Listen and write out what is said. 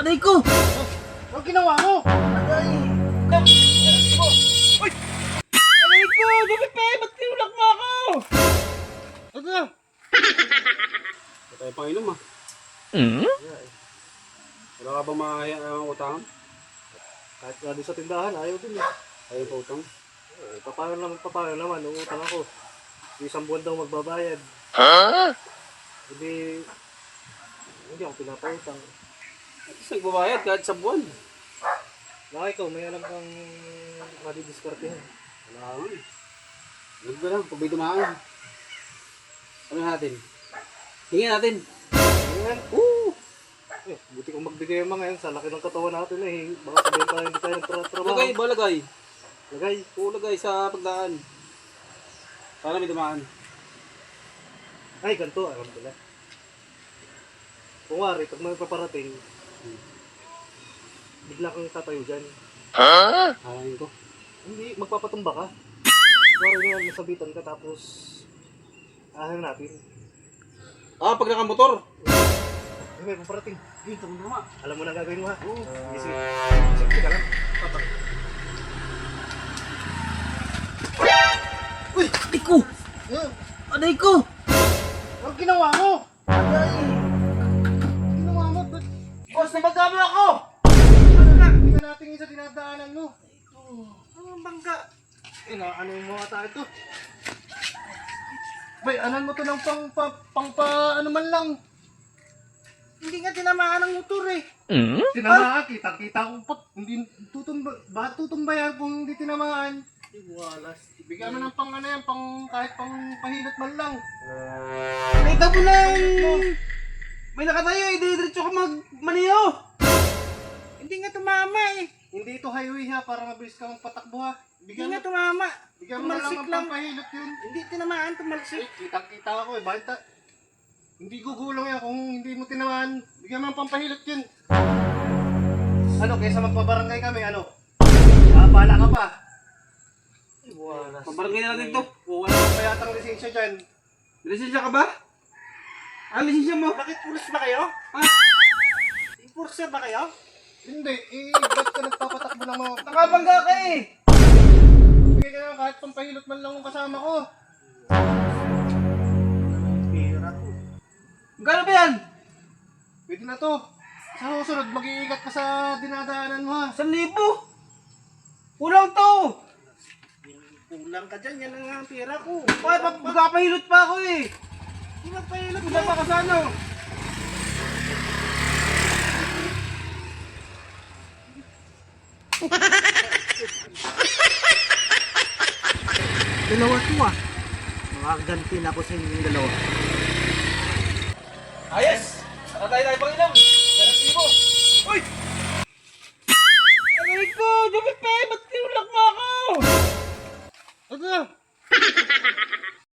Aray ko! Ano ginawa mo? Aray! Uy! Aray ko! Dumipe! Ba't tinulak mo ako? Ano na? Wala tayo panginom ah. Wala ka ba utangan? Kahit nga doon sa tindahan, ayaw din eh. Ayaw pa utang? Paano naman, uutang ako. Isang buwan daw magbabayad. Hindi ako pinapautang. At least nagbabayad kahit sa buwan. Baka ikaw, may alam kang madidiskartehan. Wala ka man. Huwag ba lang, kung may dumaan. Ano natin? Tingin natin. Ayan. Buti kong magbigay yung mga yan. Sa laki ng katawan natin eh. Baka sabihin tayo hindi tayo nagtrabaho. Lagay ba lagay? Lagay. Oo, lagay sa pagdaan. Sana may dumaan. Ay, ganito. Alam ko na. Kung wari, pag may paparating, bigla kang tatayo dyan. Ayayin ko. Hindi, magpapatumba ka. Wari nga, nasabitan ka tapos ahayin natin. Ah, pag nakamotor. Ay, may paparating. Dito mo naman. Alam mo na gagawin mo ha? Oo. Sige. Sige ka lang. Patang. Uy! Aray ko! Aray ko! Ano ginawa mo? Aray! Ginawa mo? Ba't Boss, nabagama ako! ano na? Hindi ka natin sa dinadaanan mo. Ano bangka? Ano mo ata ito? Bay, anan mo to ng pang ano man lang. Hindi nga tinamaan ng motor eh. Tinamaan, kita ko pa. Hindi bakit tutumbayan kung hindi tinamaan? Walas. Bigyan mo ng pang ano yan, kahit pang pahilot man lang. Nakita mo lang! May nakatayo eh, diretso ka maniyo! Hindi nga tumama eh. Hindi ito highway ha, para mabilis ka patakbo ha. Hindi nga tumama. Bigyan mo na lang Tumalsik ang lang. pampahilot yun. Hindi tinamaan, tumalsik. Kita ako eh, bakit hindi gugulong yan kung hindi mo tinamaan. Bigyan mo ng pampahilot yun. Ano, kaysa magpabarangay kami, ano? Bahala ka pa. Walas. Pabarangay na natin to. Kung wala ka pa yatang lisensya dyan. Lisensya ka ba? Ah, lisensya mo? Bakit pulis ba kayo? Ah, Enforcer ba kayo? Hindi, ba't ka nagpapatakbo ng mga... nakabangga ka eh! Bigyan ka na kahit pampahilot man lang yung kasama ko. Pira to. Gano'n ba yan? Pwede na to. Sa susunod, mag-iingat ka sa dinadaanan mo ha. 1,000! Kulang to! Kulang ka dyan, yan ang pira ko. Ay, magpapahilot pa ako eh! Hindi magpahilot Punta pa ka sa ano? Dalawa to ah. Makaganti na ako sa inyong dalawa. Ayos! Saka tayo pang inom! 1,000! Uy!